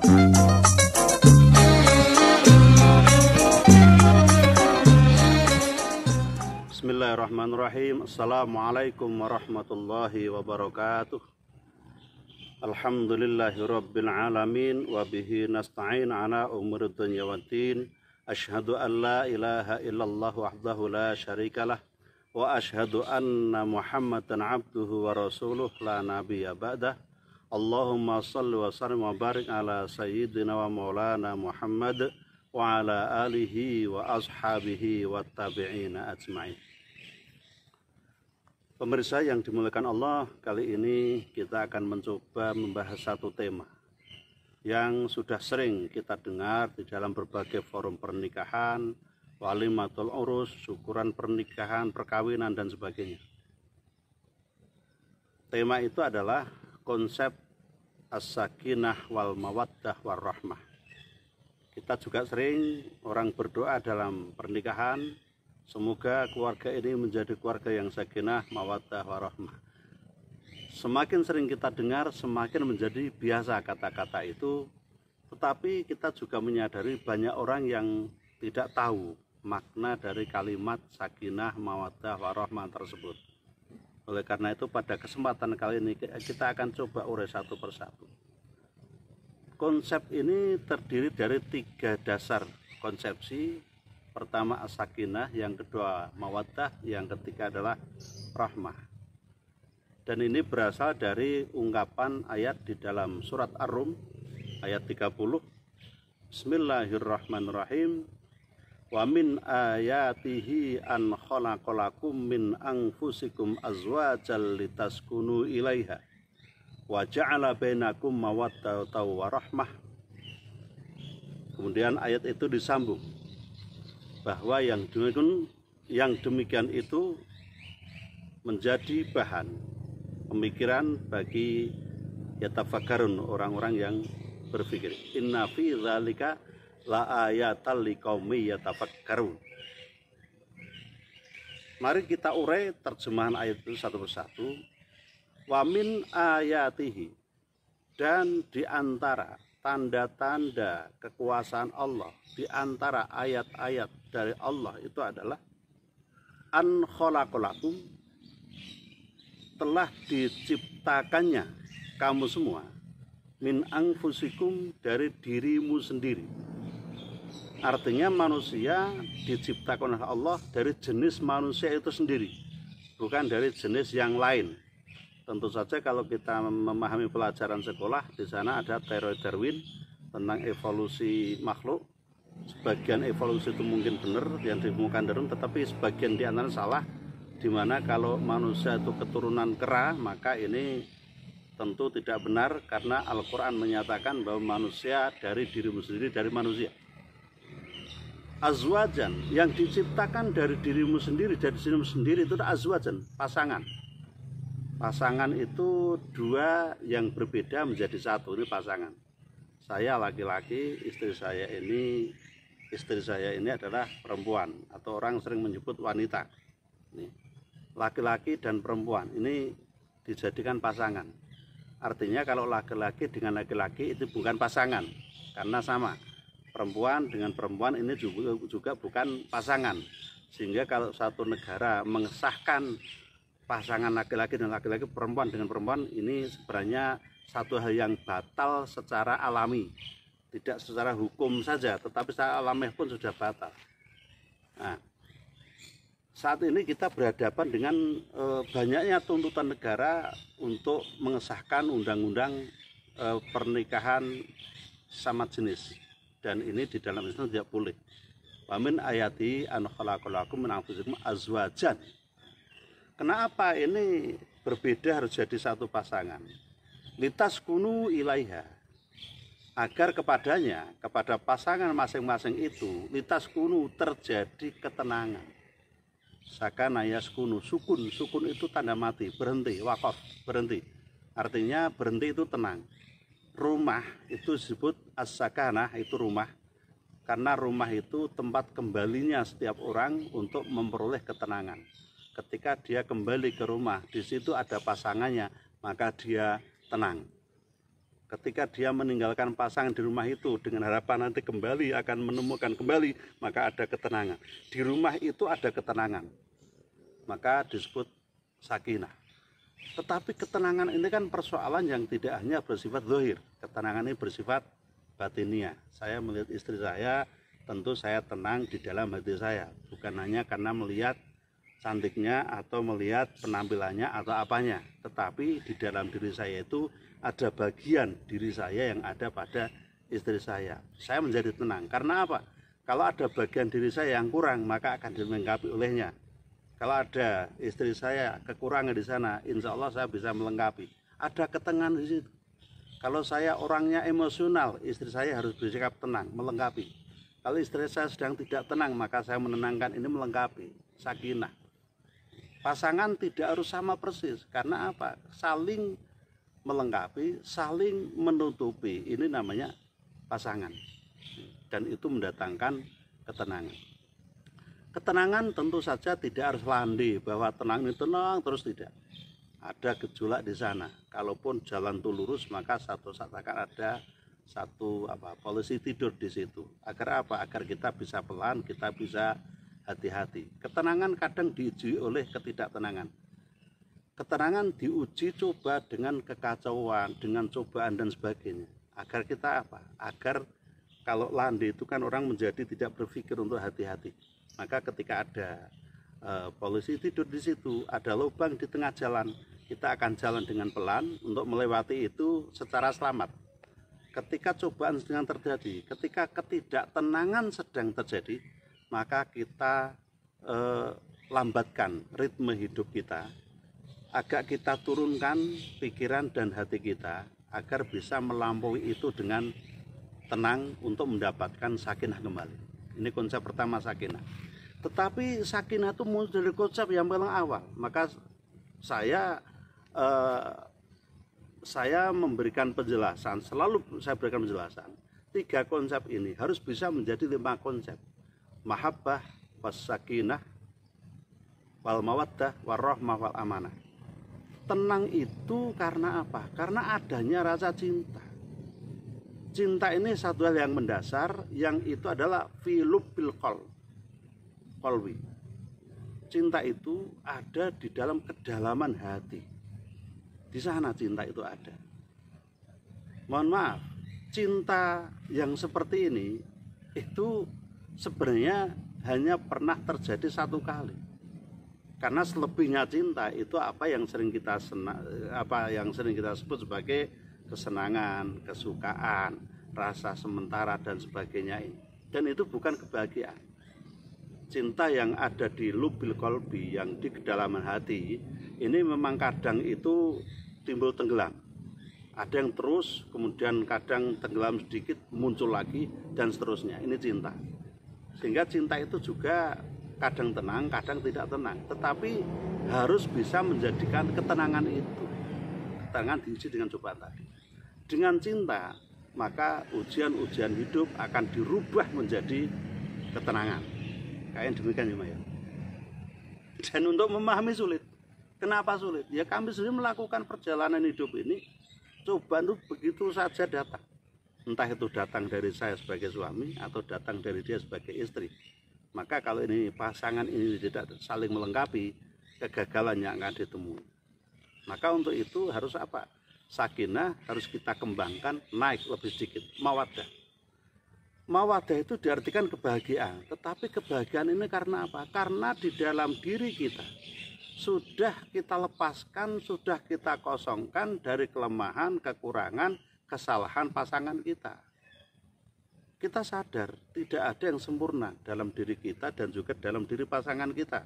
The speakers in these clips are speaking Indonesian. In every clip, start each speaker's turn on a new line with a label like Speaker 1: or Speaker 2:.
Speaker 1: Bismillahirrahmanirrahim. Assalamualaikum warahmatullahi wabarakatuh. Alhamdulillahirabbil alamin wa bihi nasta'in ala umuri dunya waddin. Asyhadu an la ilaha illallah wahdahu la syarikalah wa asyhadu anna Muhammadan abduhu wa rasuluh la nabiyya ba'dah. Allahumma shalli wa sallim wa barik ala sayyidina wa maulana Muhammad wa ala alihi wa ashabihi wa tabi'ina ajma'in. Pemirsa yang dimuliakan Allah, kali ini kita akan mencoba membahas satu tema yang sudah sering kita dengar di dalam berbagai forum pernikahan, walimatul urus, syukuran pernikahan, perkawinan dan sebagainya. Tema itu adalah konsep as-sakinah wal mawaddah war rahmah. Kita juga sering orang berdoa dalam pernikahan, semoga keluarga ini menjadi keluarga yang sakinah, mawaddah, warahmah. Semakin sering kita dengar, semakin menjadi biasa kata-kata itu. Tetapi kita juga menyadari banyak orang yang tidak tahu makna dari kalimat sakinah, mawaddah, warahmah tersebut. Oleh karena itu pada kesempatan kali ini kita akan coba urai satu persatu. Konsep ini terdiri dari 3 dasar konsepsi. Pertama as-sakinah, yang kedua mawaddah, yang ketiga adalah rahmah. Dan ini berasal dari ungkapan ayat di dalam surat Ar-Rum ayat 30. Bismillahirrahmanirrahim. Wa min ayatihi an khalaqalakum min anfusikum azwajal litaskunu ilaiha wa ja'ala bainakum mawaddatan wa rahmah. Kemudian ayat itu disambung bahwa yang demikian itu menjadi bahan pemikiran bagi yatafakkarun, orang-orang yang berpikir. Inna fi dzalika la ayatal liqaumi yatafakkarun. Mari kita urai terjemahan ayat itu satu persatu. Wa min ayatihi, dan di antara tanda-tanda kekuasaan Allah, di antara ayat-ayat dari Allah itu adalah an khalaqalakum, telah diciptakannya kamu semua, min anfusikum, dari dirimu sendiri. Artinya manusia diciptakan oleh Allah dari jenis manusia itu sendiri, bukan dari jenis yang lain. Tentu saja kalau kita memahami pelajaran sekolah, di sana ada teori Darwin tentang evolusi makhluk. Sebagian evolusi itu mungkin benar yang ditemukan Darwin, tetapi sebagian di antara salah, di mana kalau manusia itu keturunan kera, maka ini tentu tidak benar, karena Al-Quran menyatakan bahwa manusia dari dirimu sendiri, dari manusia. Azwajan, yang diciptakan dari dirimu sendiri, dari dirimu sendiri itu azwajan, pasangan. Pasangan itu 2 yang berbeda menjadi satu, ini pasangan. Saya laki-laki, istri saya ini adalah perempuan, atau orang sering menyebut wanita. Laki-laki dan perempuan ini dijadikan pasangan. Artinya kalau laki-laki dengan laki-laki itu bukan pasangan, karena sama. Perempuan dengan perempuan ini juga bukan pasangan. Sehingga kalau satu negara mengesahkan pasangan laki-laki dan laki-laki, perempuan dengan perempuan, ini sebenarnya satu hal yang batal secara alami, tidak secara hukum saja, tetapi secara alamiah pun sudah batal. Nah, saat ini kita berhadapan dengan banyaknya tuntutan negara untuk mengesahkan undang-undang pernikahan sama jenis, dan ini di dalam Islam tidak boleh. Wa min ayati an khalaqalakum min anfusikum azwajan. Kenapa ini berbeda harus jadi satu pasangan? Litaskunu ilaiha, agar kepadanya, kepada pasangan masing-masing itu, litaskunu, terjadi ketenangan. Sakana yaskunu, sukun itu tanda mati, berhenti, wakaf, berhenti. Artinya berhenti itu tenang. Rumah itu disebut as-sakanah, itu rumah, karena rumah itu tempat kembalinya setiap orang untuk memperoleh ketenangan. Ketika dia kembali ke rumah, di situ ada pasangannya, maka dia tenang. Ketika dia meninggalkan pasangan di rumah itu dengan harapan nanti kembali akan menemukan kembali, maka ada ketenangan. Di rumah itu ada ketenangan, maka disebut sakinah. Tetapi ketenangan ini kan persoalan yang tidak hanya bersifat zahir. Ketenangan ini bersifat batiniah. Saya melihat istri saya, tentu saya tenang di dalam hati saya. Bukan hanya karena melihat cantiknya atau melihat penampilannya atau apanya. Tetapi di dalam diri saya itu ada bagian diri saya yang ada pada istri saya. Saya menjadi tenang. Karena apa? Kalau ada bagian diri saya yang kurang, maka akan dilengkapi olehnya. Kalau ada istri saya kekurangan di sana, insya Allah saya bisa melengkapi. Ada ketenangan di situ. Kalau saya orangnya emosional, istri saya harus bersikap tenang, melengkapi. Kalau istri saya sedang tidak tenang, maka saya menenangkan, ini melengkapi, sakinah. Pasangan tidak harus sama persis, karena apa? Saling melengkapi, saling menutupi, ini namanya pasangan. Dan itu mendatangkan ketenangan. Ketenangan tentu saja tidak harus landai bahwa tenang ini tenang terus, tidak. Ada gejolak di sana. Kalaupun jalan itu lurus, maka satu saat akan ada satu polisi tidur di situ. Agar apa? Agar kita bisa pelan, kita bisa hati-hati. Ketenangan kadang diuji oleh ketidaktenangan. Ketenangan diuji coba dengan kekacauan, dengan cobaan dan sebagainya. Agar kita apa? Agar kalau landai itu kan orang menjadi tidak berpikir untuk hati-hati. Maka ketika ada polisi tidur di situ, ada lubang di tengah jalan, kita akan jalan dengan pelan untuk melewati itu secara selamat. Ketika cobaan sedang terjadi, ketika ketidaktenangan sedang terjadi, maka kita lambatkan ritme hidup kita, agak kita turunkan pikiran dan hati kita agar bisa melampaui itu dengan tenang untuk mendapatkan sakinah kembali. Ini konsep pertama, sakinah. Tetapi sakinah itu muncul dari konsep yang paling awal. Maka saya memberikan penjelasan, selalu saya berikan penjelasan. 3 konsep ini harus bisa menjadi 5 konsep. Mahabbah, was-sakinah, wal mawaddah, warahmah, wal amanah. Tenang itu karena apa? Karena adanya rasa cinta. Cinta ini satu hal yang mendasar, yang itu adalah filubil qalbi. Cinta itu ada di dalam kedalaman hati. Di sana cinta itu ada. Mohon maaf, cinta yang seperti ini itu sebenarnya hanya pernah terjadi 1 kali. Karena selebihnya cinta itu apa yang sering kita sebut sebagai kesenangan, kesukaan, rasa sementara dan sebagainya ini. Dan itu bukan kebahagiaan. Cinta yang ada di lubil qalbi, yang di kedalaman hati, ini memang kadang itu timbul tenggelam. Ada yang terus, kemudian kadang tenggelam sedikit, muncul lagi, dan seterusnya. Ini cinta. Sehingga cinta itu juga kadang tenang, kadang tidak tenang. Tetapi harus bisa menjadikan ketenangan itu. Ketenangan diuji dengan cobaan tadi. Dengan cinta, maka ujian-ujian hidup akan dirubah menjadi ketenangan. Kayak demikian ya. Dan untuk memahami sulit. Kenapa sulit? Ya kami sendiri melakukan perjalanan hidup ini, cobaan itu begitu saja datang. Entah itu datang dari saya sebagai suami atau datang dari dia sebagai istri. Maka kalau ini pasangan ini tidak saling melengkapi, kegagalan yang akan ditemui. Maka untuk itu harus apa? Sakinah harus kita kembangkan, naik lebih sedikit. Mawaddah. Mawaddah itu diartikan kebahagiaan. Tetapi kebahagiaan ini karena apa? Karena di dalam diri kita sudah kita lepaskan, sudah kita kosongkan dari kelemahan, kekurangan, kesalahan pasangan kita. Kita sadar tidak ada yang sempurna dalam diri kita dan juga dalam diri pasangan kita.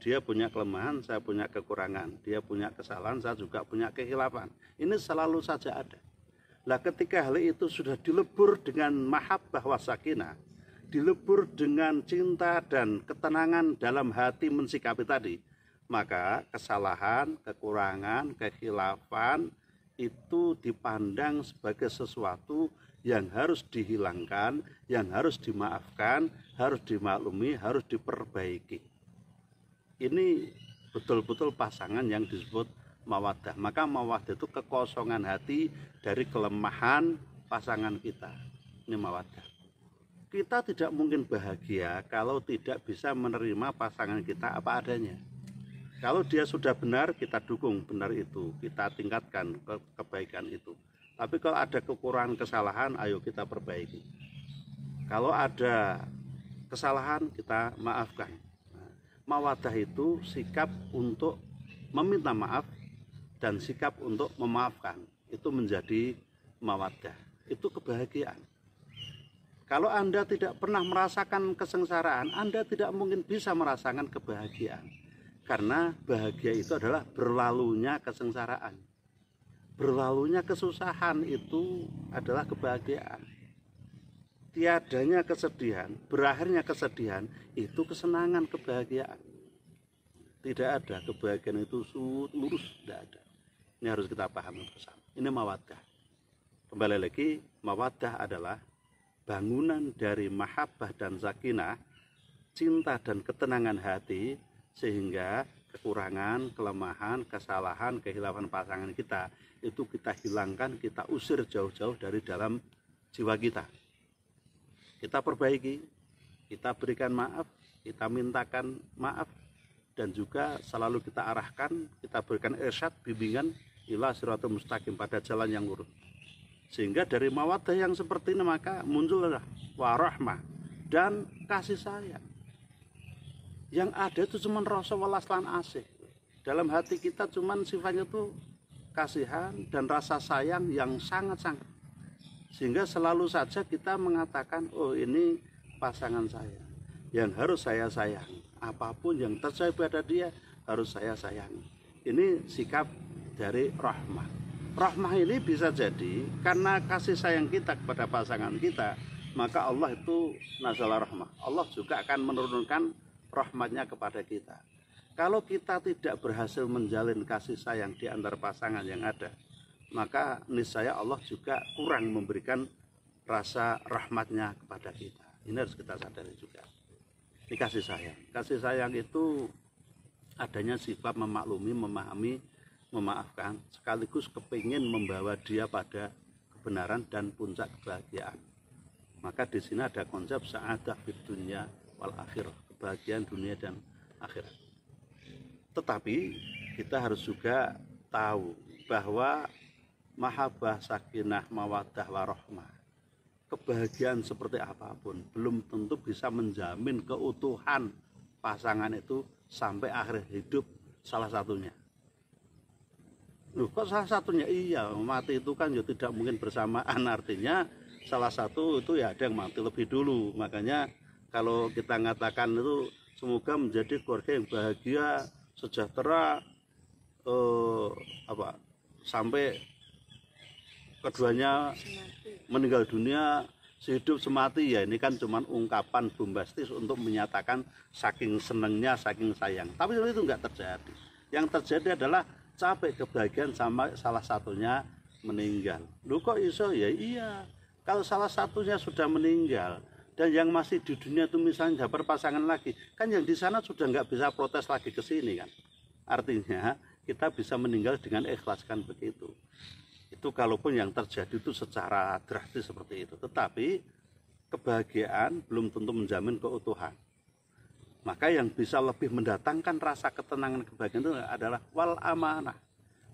Speaker 1: Dia punya kelemahan, saya punya kekurangan. Dia punya kesalahan, saya juga punya kehilafan. Ini selalu saja ada. Nah, ketika hal itu sudah dilebur dengan mahabbah wasakinah, dilebur dengan cinta dan ketenangan dalam hati mensikapi tadi, maka kesalahan, kekurangan, kehilafan itu dipandang sebagai sesuatu yang harus dihilangkan, yang harus dimaafkan, harus dimaklumi, harus diperbaiki. Ini betul-betul pasangan yang disebut mawaddah. Maka mawaddah itu kekosongan hati dari kelemahan pasangan kita. Ini mawaddah. Kita tidak mungkin bahagia kalau tidak bisa menerima pasangan kita apa adanya. Kalau dia sudah benar, kita dukung benar itu, kita tingkatkan kebaikan itu. Tapi kalau ada kekurangan kesalahan, ayo kita perbaiki. Kalau ada kesalahan, kita maafkan. Mawaddah itu sikap untuk meminta maaf dan sikap untuk memaafkan. Itu menjadi mawaddah. Itu kebahagiaan. Kalau Anda tidak pernah merasakan kesengsaraan, Anda tidak mungkin bisa merasakan kebahagiaan. Karena bahagia itu adalah berlalunya kesengsaraan. Berlalunya kesusahan itu adalah kebahagiaan. Tiadanya kesedihan, berakhirnya kesedihan, itu kesenangan, kebahagiaan. Tidak ada kebahagiaan itu lurus, tidak ada. Ini harus kita pahami bersama. Ini mawaddah. Kembali lagi, mawaddah adalah bangunan dari mahabbah dan sakinah, cinta dan ketenangan hati, sehingga kekurangan, kelemahan, kesalahan, kehilafan pasangan kita itu kita hilangkan, kita usir jauh-jauh dari dalam jiwa kita. Kita perbaiki, kita berikan maaf, kita mintakan maaf, dan juga selalu kita arahkan, kita berikan irsyad, bimbingan ila siratal mustaqim, pada jalan yang lurus. Sehingga dari mawaddah yang seperti ini maka muncullah warahmah dan kasih sayang. Yang ada itu cuma rasa welas lan asih. Dalam hati kita cuma sifatnya itu kasihan dan rasa sayang yang sangat-sangat. Sehingga selalu saja kita mengatakan, oh ini pasangan saya yang harus saya sayangi. Apapun yang terjadi pada dia harus saya sayangi. Ini sikap dari rahmah. Rahmah ini bisa jadi karena kasih sayang kita kepada pasangan kita, maka Allah itu nazalah rahmah. Allah juga akan menurunkan rahmatnya kepada kita. Kalau kita tidak berhasil menjalin kasih sayang di antara pasangan yang ada, maka niscaya Allah juga kurang memberikan rasa rahmatnya kepada kita. Ini harus kita sadari juga. Ini kasih sayang. Kasih sayang itu adanya sifat memaklumi, memahami, memaafkan, sekaligus kepingin membawa dia pada kebenaran dan puncak kebahagiaan. Maka di sini ada konsep sa'adah fid dunya wal akhirah, kebahagiaan dunia dan akhirat. Tetapi kita harus juga tahu bahwa mahabbah, sakinah, mawaddah, warahmah, kebahagiaan seperti apapun belum tentu bisa menjamin keutuhan pasangan itu sampai akhir hidup salah satunya. Loh, kok salah satunya? Iya, mati itu kan ya tidak mungkin bersamaan, artinya salah satu itu ya ada yang mati lebih dulu. Makanya kalau kita mengatakan itu semoga menjadi keluarga yang bahagia, sejahtera, sampai keduanya meninggal dunia sehidup semati, ya ini kan cuma ungkapan bombastis untuk menyatakan saking senengnya, saking sayang. Tapi itu enggak terjadi. Yang terjadi adalah capek kebahagiaan sama salah satunya meninggal. Loh kok iso? Ya iya, kalau salah satunya sudah meninggal dan yang masih di dunia itu misalnya dapat pasangan lagi, kan yang di sana sudah nggak bisa protes lagi ke sini kan. Artinya kita bisa meninggal dengan ikhlas, kan begitu. Itu kalaupun yang terjadi itu secara drastis seperti itu. Tetapi kebahagiaan belum tentu menjamin keutuhan. Maka yang bisa lebih mendatangkan rasa ketenangan, kebahagiaan itu adalah wal amanah.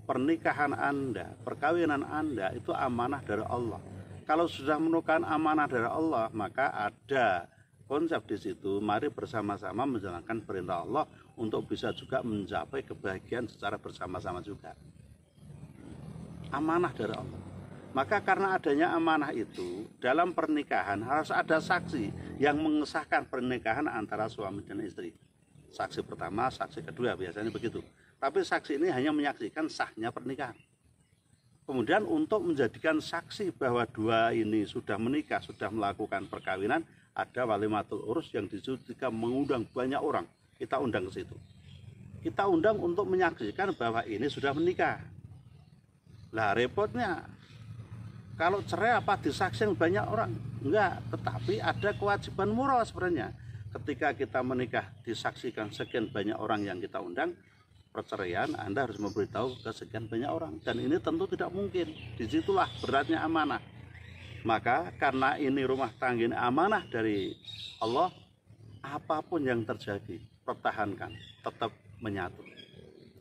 Speaker 1: Pernikahan Anda, perkawinan Anda itu amanah dari Allah. Kalau sudah merupakan amanah dari Allah, maka ada konsep di situ, mari bersama-sama menjalankan perintah Allah untuk bisa juga mencapai kebahagiaan secara bersama-sama juga. Amanah dari Allah. Maka karena adanya amanah itu, dalam pernikahan harus ada saksi yang mengesahkan pernikahan antara suami dan istri. Saksi pertama, saksi kedua, biasanya begitu. Tapi saksi ini hanya menyaksikan sahnya pernikahan. Kemudian untuk menjadikan saksi bahwa dua ini sudah menikah, sudah melakukan perkawinan, ada walimatul urus yang juga mengundang banyak orang. Kita undang ke situ. Kita undang untuk menyaksikan bahwa ini sudah menikah. Lah repotnya, kalau cerai apa disaksikan banyak orang? Enggak, tetapi ada kewajiban moral sebenarnya. Ketika kita menikah disaksikan sekian banyak orang yang kita undang, perceraian, Anda harus memberitahu ke sekian banyak orang, dan ini tentu tidak mungkin. Disitulah beratnya amanah. Maka karena ini rumah tangga ini amanah dari Allah, apapun yang terjadi pertahankan, tetap menyatu.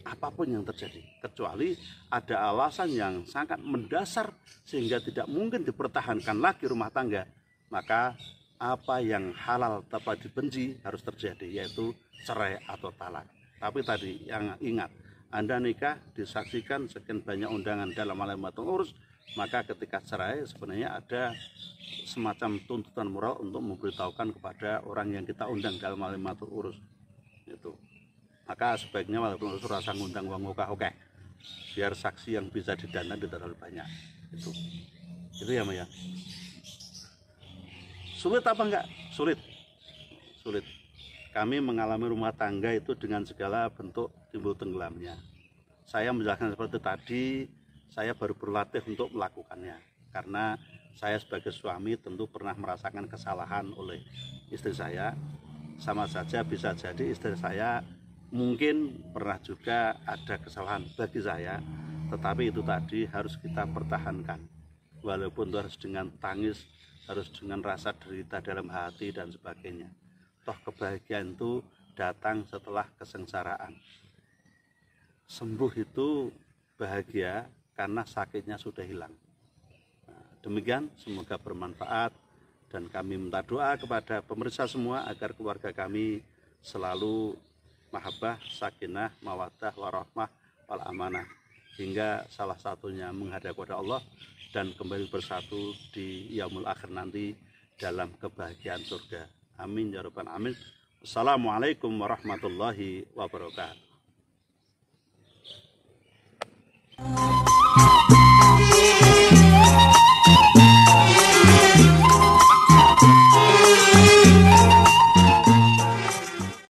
Speaker 1: Apapun yang terjadi, kecuali ada alasan yang sangat mendasar sehingga tidak mungkin dipertahankan lagi rumah tangga, maka apa yang halal tanpa dibenci harus terjadi, yaitu cerai atau talak. Tapi tadi yang ingat, Anda nikah disaksikan sekian banyak undangan dalam Malimatul Urus, maka ketika cerai sebenarnya ada semacam tuntutan moral untuk memberitahukan kepada orang yang kita undang dalam Malimatul Urus. Itu. Maka sebaiknya Malimatul Urus rasa ngundang uang oke, biar saksi yang bisa didana tidak terlalu banyak. Itu ya Maya. Sulit apa enggak? Sulit. Kami mengalami rumah tangga itu dengan segala bentuk timbul tenggelamnya. Saya menjelaskan seperti tadi, saya baru berlatih untuk melakukannya. Karena saya sebagai suami tentu pernah merasakan kesalahan oleh istri saya. Sama saja bisa jadi istri saya mungkin pernah juga ada kesalahan bagi saya. Tetapi itu tadi harus kita pertahankan. Walaupun itu harus dengan tangis, harus dengan rasa derita dalam hati dan sebagainya. Toh kebahagiaan itu datang setelah kesengsaraan. Sembuh itu bahagia karena sakitnya sudah hilang. Nah, demikian, semoga bermanfaat, dan kami minta doa kepada pemirsa semua agar keluarga kami selalu mahabbah, sakinah, mawaddah, warahmah, wal amanah, hingga salah satunya menghadap kepada Allah dan kembali bersatu di yaumul akhir nanti dalam kebahagiaan surga. Amin ya rabbal alamin. Assalamualaikum warahmatullahi wabarakatuh.